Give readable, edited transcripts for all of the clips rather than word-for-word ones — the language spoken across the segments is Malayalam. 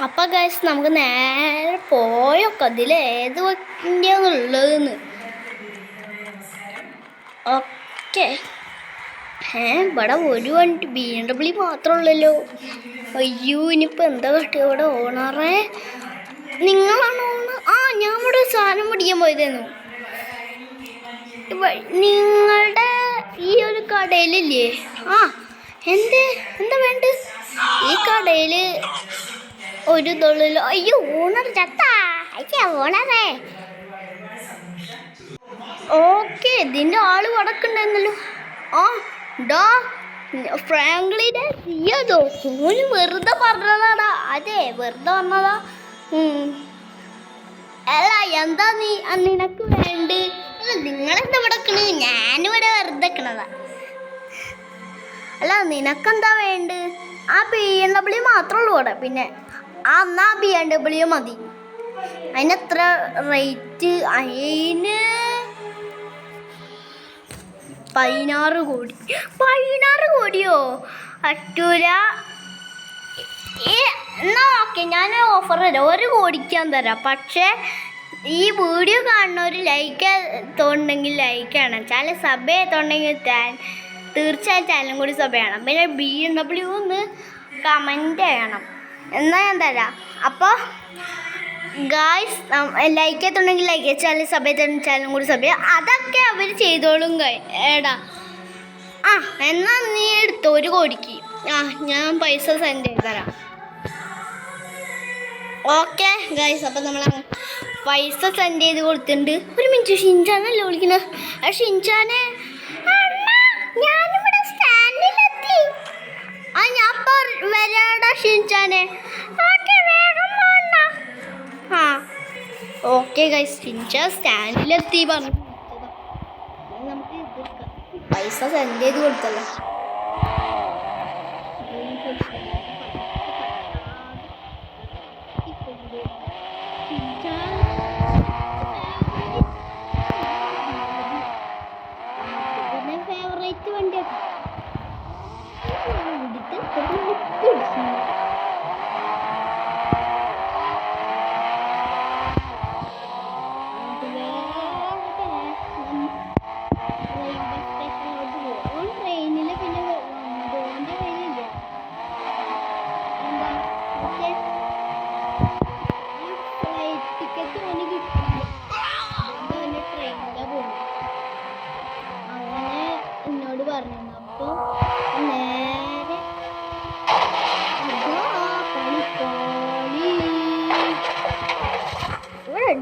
അപ്പം ഗൈസ് നമുക്ക് നേരെ പോയൊക്കെ അതിൽ ഏത് വണ്ടിയാണുള്ളതെന്ന്. ഓക്കെ. ഇവിടെ ഒരു വണ്ടി BMW മാത്രമുള്ളല്ലോ. അയ്യോ, ഇനിയിപ്പോൾ എന്താ കട്ടിയ ഇവിടെ ഓണറേ? നിങ്ങളാണ് ഓണർ? ഞാൻ ഇവിടെ സാധനം പിടിക്കാൻ പോയതായിരുന്നു. നിങ്ങളുടെ ഈ ഒരു കടയിലില്ലേ? എന്താ വേണ്ട? ഈ കടയിൽ ഒരു ഇതുള്ളല്ലോ. അയ്യോ, ഓണർ ചത്താ. അയ്യോ ഓണറേ. ഓക്കെ, ഇതിൻ്റെ ആള് വടക്കുണ്ടായിരുന്നല്ലോ. ഫ്രാങ്ക്ലിനെ നീയതോ? ഓന് വെറുതെ പറഞ്ഞതാടാ. അതെ, വെറുതെ വന്നതാ. അല്ല, എന്താ നിനക്ക് വേണ്ട? അല്ല, നിങ്ങളെന്താ വിടക്കണ്? ഞാനിവിടെ വെറുതെ വെക്കണതാ. അല്ല, നിനക്കെന്താ വേണ്ട? BMW മാത്രമേ ഉള്ളൂ ഇവിടെ. പിന്നെ എന്നാ BMW മതി. അതിനെത്ര റേറ്റ്? അതിന് 16 കോടി. 16 കോടിയോ? പറ്റൂല. എന്നാ ഓക്കെ, ഞാൻ ഓഫർ തരാം. 1 കോടിക്ക് ഞാൻ തരാം. പക്ഷേ ഈ വീഡിയോ കാണുന്നവർ ലൈക്ക് തോന്നുന്നെങ്കിൽ ലൈക്ക് ചെയ്യണം. ചാനൽ സബ് ചെയ്തോണ്ടെങ്കിൽ തീർച്ചയായും ചാനലും കൂടി സബ് ചെയ്യണം. പിന്നെ BMW ഒന്ന് കമൻറ്റ് ചെയ്യണം. എന്നാൽ ഞാൻ തരാം. അപ്പോൾ ഗായ്സ്, ലൈക്ക് ചെയ്തിട്ടുണ്ടെങ്കിൽ ലൈക്ക് ചെയ്യുക, ചാനൽ സബ് ചെയ്തിട്ടുണ്ടെങ്കിൽ ചാനലും കൂടി സബ് ചെയ്യുക. അതൊക്കെ അവർ ചെയ്തോളും. ഏടാ എന്നാൽ നീ എടുത്തോ 1 കോടിക്ക്. ഞാൻ പൈസ സെൻഡ് ചെയ്ത് തരാം. ഓക്കെ ഗായ്സ്, അപ്പം നമ്മൾ പൈസ സെൻഡ് ചെയ്ത് കൊടുത്തിട്ടുണ്ട്. ഒരു മിനിറ്റ്, ഷിൻചാനല്ലേ വിളിക്കുന്നത്? ഷിൻചാനെ, ഞാനിവിടെ സ്റ്റാൻഡിലെത്തി. ഞാൻ വരാടാ ഷിൻചാനെ. ഓക്കെ ഗൈസ്, ഷിൻചാൻ സ്റ്റാൻഡിലെത്തി പറഞ്ഞു. നമുക്ക് പൈസ സെൻഡ് ചെയ്ത് കൊടുത്തല്ലോ. പിന്നെ ഫേവറേറ്റ് വണ്ടി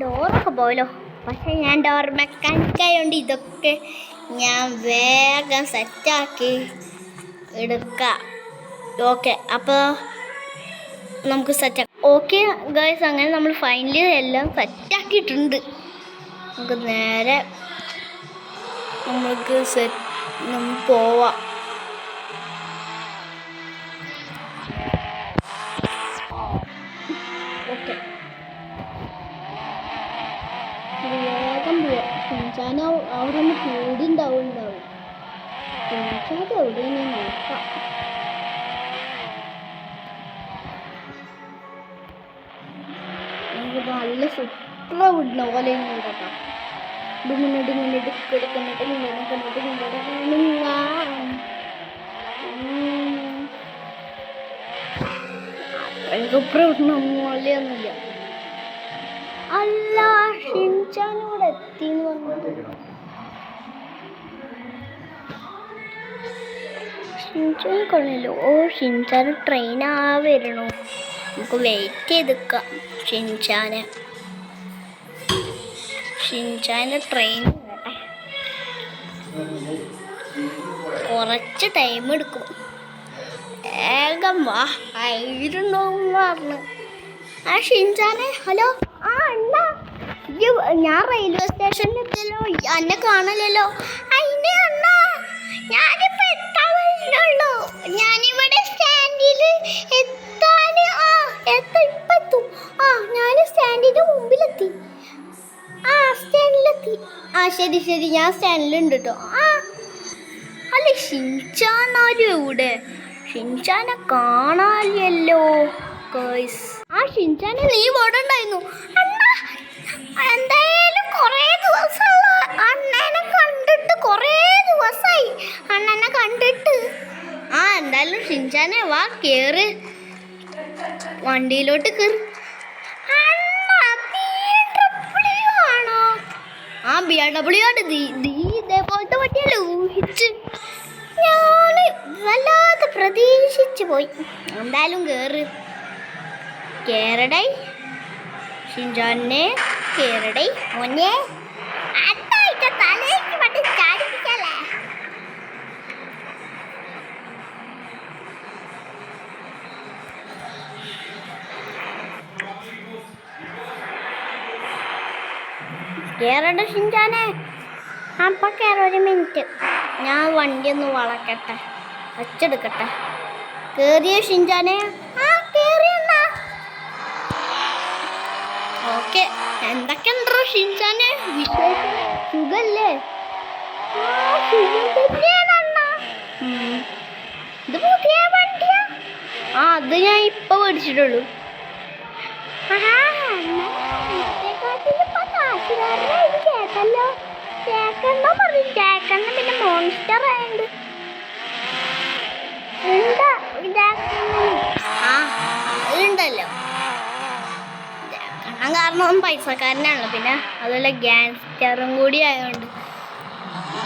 ഡോറൊക്കെ പോയല്ലോ. പക്ഷെ ഞാൻ ഡോർ മെക്കാനിക് ആയതുകൊണ്ട് ഇതൊക്കെ ഞാൻ വേഗം സെറ്റാക്കി എടുക്കാം. ഓക്കെ, അപ്പോൾ നമുക്ക് സെറ്റാക്കാം. ഓക്കെ ഗൈസ്, അങ്ങനെ നമ്മൾ ഫൈനലി എല്ലാം സെറ്റാക്കിയിട്ടുണ്ട്. നമുക്ക് നേരെ നമുക്ക് പോവാം. ഓക്കെ, വേഗം പോവാം. ഷിൻചാൻ അവിടെ ഒന്ന് കൂടിണ്ടാവും. ഷിൻചാൻ എവിടെ നോക്കാം. നമുക്ക് നല്ല സൂപ്പർ വിടുന്ന പോലെ കേട്ടോ. സൂപ്പർ വിടുന്ന പോലെയൊന്നുമില്ല. അല്ല, ഷിൻചാൻ ഇവിടെ എത്തിന്ന് പറഞ്ഞത്. ഷിൻചാൻ കൊള്ളല്ലോ. ഷിൻചാൻ ട്രെയിൻ വരണോ? നമുക്ക് വെയിറ്റ് ചെയ്തിക്കാം ഷിൻചാൻ്റെ ട്രെയിൻ വരട്ടെ. കുറച്ച് ടൈം എടുക്കും. വേഗം വാ, ആയിട്ടുണ്ടോന്ന് പറഞ്ഞു. ഷിൻചാനെ, ഹലോ. എന്നാ ഞാൻ റെയിൽവേ സ്റ്റേഷനിൽ എത്തിയല്ലോ. എന്നെ കാണലല്ലോ. അതിന് അണ്ണാ, ഞാനിപ്പോൾ എത്താൻ വരുന്നുള്ളൂ. ഞാനിവിടെ സ്റ്റാൻഡിൽ എത്താൻ ഇപ്പം എത്തും. ഞാൻ സ്റ്റാൻഡിൻ്റെ മുമ്പിലെത്തി. സ്റ്റാൻഡിലെത്തി. ശരി, ഞാൻ സ്റ്റാൻഡിലുണ്ട് കേട്ടോ. അല്ല, ഷിൻചാൻ ആരും എവിടെ? ഷിൻചാനെ കാണാനില്ലല്ലോ ഗൈസ്. ഷിൻചാനെ നീ ഇവിടെ ഉണ്ടായിരുന്നു. എന്തായാലും കുറേ ദിവസമുള്ള അണ്ണനെ കണ്ടിട്ട് കുറേ ദിവസമായി അണ്ണനെ കണ്ടിട്ട്. എന്തായാലും ഷിൻചാനെ വാ കേറ്, വണ്ടിയിലോട്ട് കേറ്. ആണോ? BMW ആണ്. ഇതേപോലത്തെ വണ്ടിയല്ലേ ഊഹിച്ച് ഞാൻ വല്ലാതെ പ്രതീക്ഷിച്ചു പോയി. എന്തായാലും കേറടൈ ഷിൻചാനെ, കേറടൈ മോനെ. തലയ്ക്ക് പറ്റി ചാടിപ്പിക്കല്ലേ. കേറട ഷിൻചാനെ. അപ്പം കേറ, ഒരു മിനിറ്റ് ഞാൻ വണ്ടി ഒന്ന് വളക്കട്ടെ, വച്ചെടുക്കട്ടെ. കേറിയ ഷിൻചാനെ? കേറിയെന്നാ. ഓക്കെ, എന്തൊക്കെയുണ്ടോ ഷിൻചാനെ വിശേഷം? സുഖല്ലേ? ഇത് പുതിയ വണ്ടിയാ? അത് ഞാൻ ഇപ്പൊ മേടിച്ചിട്ടുള്ളൂ. കേക്കല്ലോ, കേക്കണ്ടോ പറഞ്ഞു. കേക്കണ്ട പിന്നെ മോൺസ്റ്റർ ആയുണ്ട്. അതുണ്ടല്ലോ ജാക്കണം, കാരണം പൈസക്കാരനാണല്ലോ. പിന്നെ അതുപോലെ ഗാങ്സ്റ്ററും കൂടി ആയതുകൊണ്ട്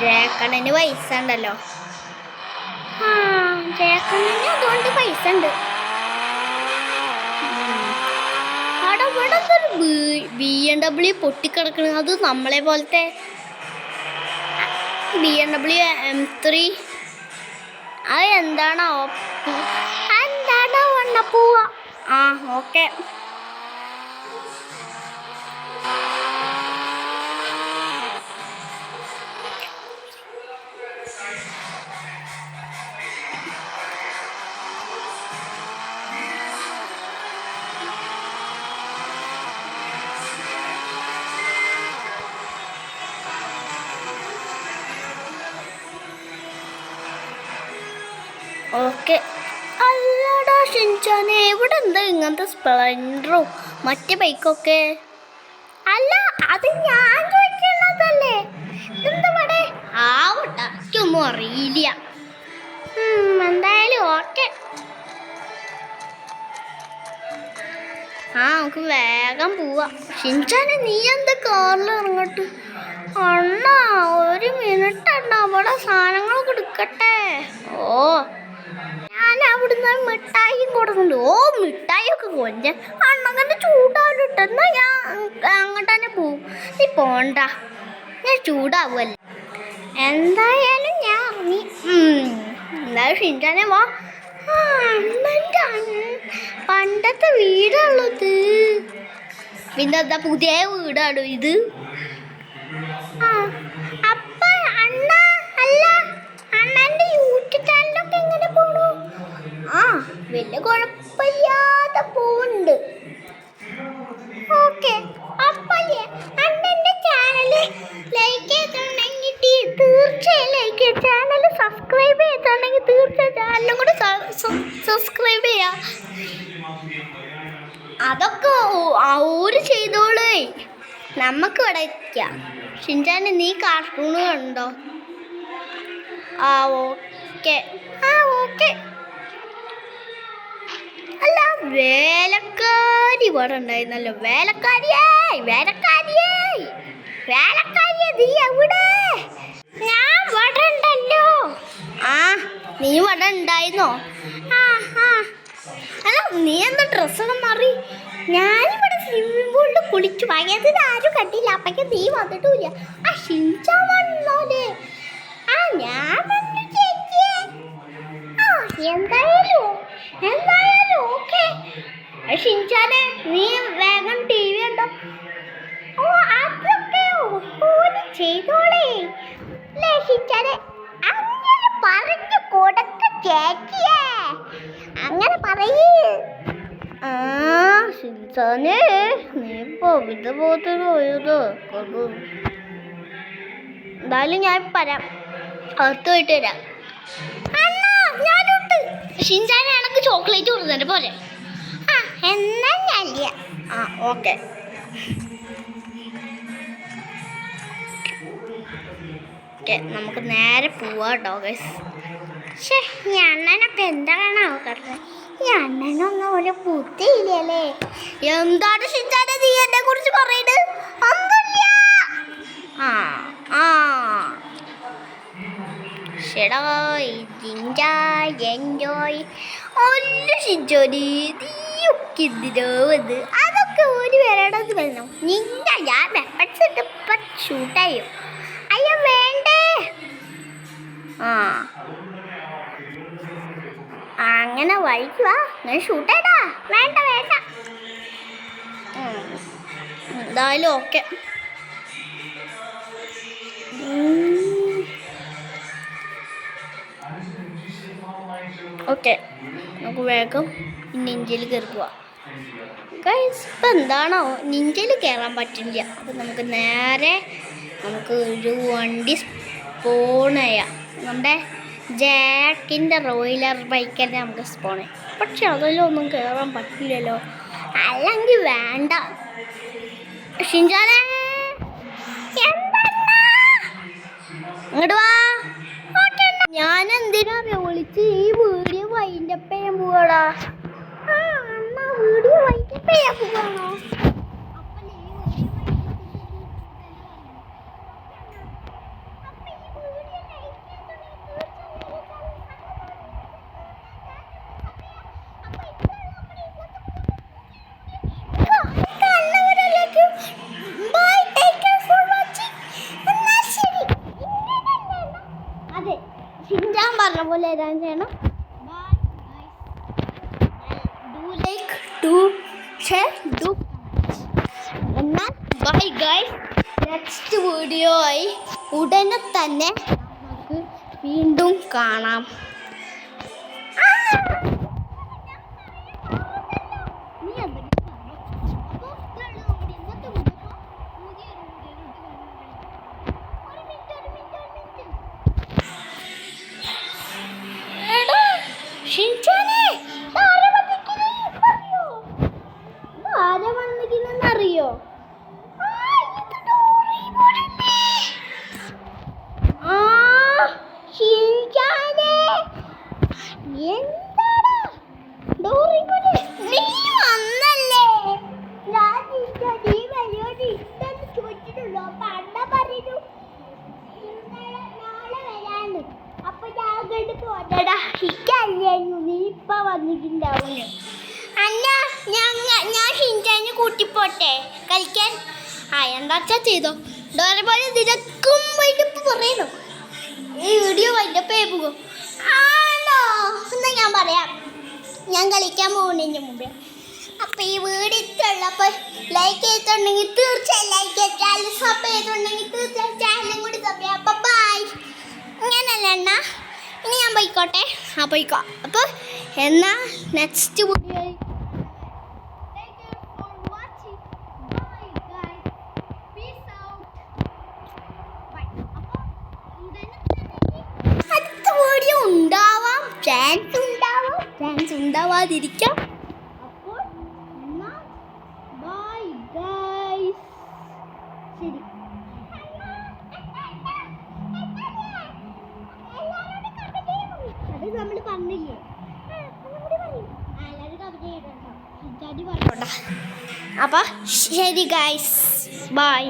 ജാക്കണ്ണന് പൈസ ഉണ്ടല്ലോ. ജാക്കണ്ണന് അതുകൊണ്ട് പൈസ ഉണ്ട്. അവിടെ ഇവിടെ BMW പൊട്ടിക്കിടക്കണ. അത് നമ്മളെ പോലത്തെ BMW M3. അത് എന്താണോ വണ്ണപ്പൂവ. ഓക്കെ. ഓക്കെ. അല്ലടാ ഷിൻചാനെ, ഇവിടെ എന്താ ഇങ്ങനത്തെ സ്പ്ലെൻഡറോ മറ്റേ ബൈക്കൊക്കെ? അല്ല, അത് ഞാൻ ചോദിക്കുന്നതല്ലേ. എന്താ ആവട്ടെ, എനിക്കൊന്നും അറിയില്ല. എന്തായാലും ഓക്കെ. നമുക്ക് വേഗം പോവാ. ഷിൻചാനെ, നീ എന്താ കാറിൽ ഇറങ്ങട്ട്? അണ്ണാ ഒരു മിനിറ്റ് അണ്ണാ, അവിടെ സാധനങ്ങളൊക്കെ എടുക്കട്ടെ. ഞാൻ അവിടുന്ന് മിഠായി കൊടുക്കുന്നുണ്ട്. മിഠായി ഒക്കെ കൊഞ്ച അണ്ണങ്ങനെ ചൂടാവിട്ട്. എന്നാ ഞാൻ അങ്ങോട്ട് തന്നെ പോവും. നീ പോണ്ട, ഞാൻ ചൂടാവുമല്ലേ. എന്തായാലും ഞാൻ ഇറങ്ങി. എന്തായാലും ഷിൻചാനെ വാ. അണ്ണൻ്റെ പണ്ടത്തെ വീടാണുള്ളത്. പിന്നെ എന്താ പുതിയ വീടാണോ ഇത്? അപ്പൊ അല്ല അണ്ണന്റെ യൂട്യൂബ് ചാനലൊക്കെ എങ്ങനെ പോണു? വലിയ കുഴപ്പമില്ലാതെ പോകുന്നുണ്ട്. ഓക്കെ. അപ്പല്ലേ അണ്ണന്റെ ചാനല് ലൈക്ക് ചെയ്തിട്ടുണ്ടെങ്കിൽ തീർച്ചയായും ലൈക്ക് ചെയ്യുക. ചാനൽ സബ്സ്ക്രൈബ് ചെയ്തിട്ടുണ്ടെങ്കിൽ തീർച്ചയായും ചാനലും കൂടെ സബ്സ്ക്രൈബ് ചെയ്യാം. അതൊക്കെ ഒരു ചെയ്തോളേ. നമുക്ക് ഇവിടെ എത്തിക്കാം. ഷിൻചാനെ, നീ കാർട്ടൂണ് കണ്ടോ? ഓക്കെ. ഓക്കെ. അല്ല, വേലക്കാരി ഇവിടെ ഉണ്ടായിരുന്നല്ലോ. വേലക്കാരിയേ നീ എവിടെ? ഞാൻ ഇവിടെ ഉണ്ടല്ലോ. നീ ഇവിടെ ഉണ്ടായിരുന്നോ? അല്ല, നീ എന്താ ഡ്രസ്സൊക്കെ മാറി? ഞാനിവിടെ സ്വിമ്മിംഗ് പൂളിൽ കുളിച്ചു. വയസ്സിൽ ആരും കണ്ടില്ല. അപ്പഴേക്കും നീ വന്നിട്ടില്ല. ഷിൻചാൻ വന്നോലേ. ഞാൻ വന്നു ചേച്ചിയെ. എന്തായാലും ഓക്കെ. ഷിൻചാനെ, നീ വേഗം TV ഉണ്ടോ? അതൊക്കെ ചെയ്തോളേ അല്ലേ ഷിൻചാനെ? അങ്ങനെ പറഞ്ഞു കൊടുക്ക ചേച്ചിയെ, അങ്ങനെ പറയൂ. ഷിൻചാനെ, നീ പവിത പോകത്തിന് പോയത്. എന്തായാലും ഞാൻ വരാം, അകത്ത് പോയിട്ട് വരാം. ഞാനുണ്ട്. ഷിൻചാനെ, എനക്ക് ചോക്ലേറ്റ് കൊടുത്തേ പോലെ. എന്നാ ഞാൻ ഓക്കെ. നമുക്ക് നേരെ പോവാട്ടോ ഗൈസ്. പക്ഷേ ഈ അണ്ണനൊക്കെ എന്താണോ പറഞ്ഞത്? ഈ അണ്ണനൊന്നും ഒരു ബുദ്ധിയില്ലല്ലേ? എന്താണ് ഷിൻചാനെ നീ എന്നെ കുറിച്ച് പറയുന്നത്? ഒന്നുമില്ല. ശെടാ എൻജോയ് ഒല്ല ഷിൻചോനി, നീയൊക്കെ എന്തിനോ വന്ന് അതൊക്കെ ഒരു വരണമെന്ന് പറഞ്ഞു. നിന്നെ ഞാൻ വെപ്പൺസ് ഇപ്പം ഷൂട്ടായോ? അയ്യോ വേണ്ടേ. അങ്ങനെ വഴിക്കുവാ, ഞാൻ ഷൂട്ടേടാ. വേണ്ട വേണ്ട, എന്തായാലും ഓക്കെ. ഓക്കെ, നമുക്ക് വേഗം നിഞ്ചയിൽ കയറി പോവാം. ഇപ്പം എന്താണോ നിഞ്ചയിൽ കയറാൻ പറ്റില്ല. അപ്പം നമുക്ക് നേരെ ഒരു വണ്ടി സ്പോൺ ചെയ്യാം. നമ്മുടെ ജാക്കിൻ്റെ റോയിലർ ബൈക്കന്നെ നമുക്ക് സ്പോൺ ചെയ്യാം. പക്ഷെ അതിലൊന്നും കയറാൻ പറ്റില്ലല്ലോ. അല്ലെങ്കിൽ വേണ്ട. ഷിൻചാനെ ഇങ്ങോട്ട് വാ. ഞാൻ എന്തിനാ വിളിച്ച് ഈ വീഡിയോ വൈൻഡപ്പ് ചെയ്യാൻ പോവാടാ. അണ്ണാ വീഡിയോ വൈൻഡപ്പ് ചെയ്യാൻ പോവാണോ? അതെ, ഷിൻചാൻ പറഞ്ഞ പോലെ ഏതാണ് ചെയ്യണം. എന്നാൽ ബൈ ഗൈസ്. നെക്സ്റ്റ് വീഡിയോ ആയി ഉടനെ തന്നെ നമുക്ക് വീണ്ടും കാണാം. അറിയോ? നീ ഇപ്പൊ വന്നിട്ടുണ്ടാവുന്നു. അല്ല, ഞാൻ ഷിൻചാനെ കൂട്ടിപ്പോട്ടെ കളിക്കാൻ? എന്താച്ചാ ചെയ്തോ. ഡോറേമോൻ നിനക്കും വൈകിട്ട് പറയണോ ഈ വീഡിയോ വൈകിട്ട് പോകും? ആണോ? എന്നാ ഞാൻ പറയാം, ഞാൻ കളിക്കാൻ പോകുന്നതിന് മുമ്പേ. അപ്പം ഈ വീഡിയോ ഇഷ്ടമുള്ളപ്പോൾ ലൈക്ക് ചെയ്തിട്ടുണ്ടെങ്കിൽ തീർച്ചയായും ലൈക്ക് ചെയ്യുക. ചാനൽ സബ് ചെയ്തിട്ടുണ്ടെങ്കിൽ തീർച്ചയായും ചാനലും കൂടി സബ് ചെയ്യാം. അപ്പം ബൈ. ഇങ്ങനല്ല എന്നാ, ഇനി ഞാൻ പോയിക്കോട്ടെ. പോയിക്കോ. അപ്പോൾ എന്നാ നെക്സ്റ്റ് വീഡിയോ. ചാൻസ് ഉണ്ടാവാതിരിക്കാം. അപ്പോൾ ബൈ ഗൈസ്. ശരി. അത് നമ്മൾ പറഞ്ഞില്ലേ? എല്ലാവരും കവിത എഴുതണ്ടോ? അപ്പം ശരി ഗൈസ്, ബൈ.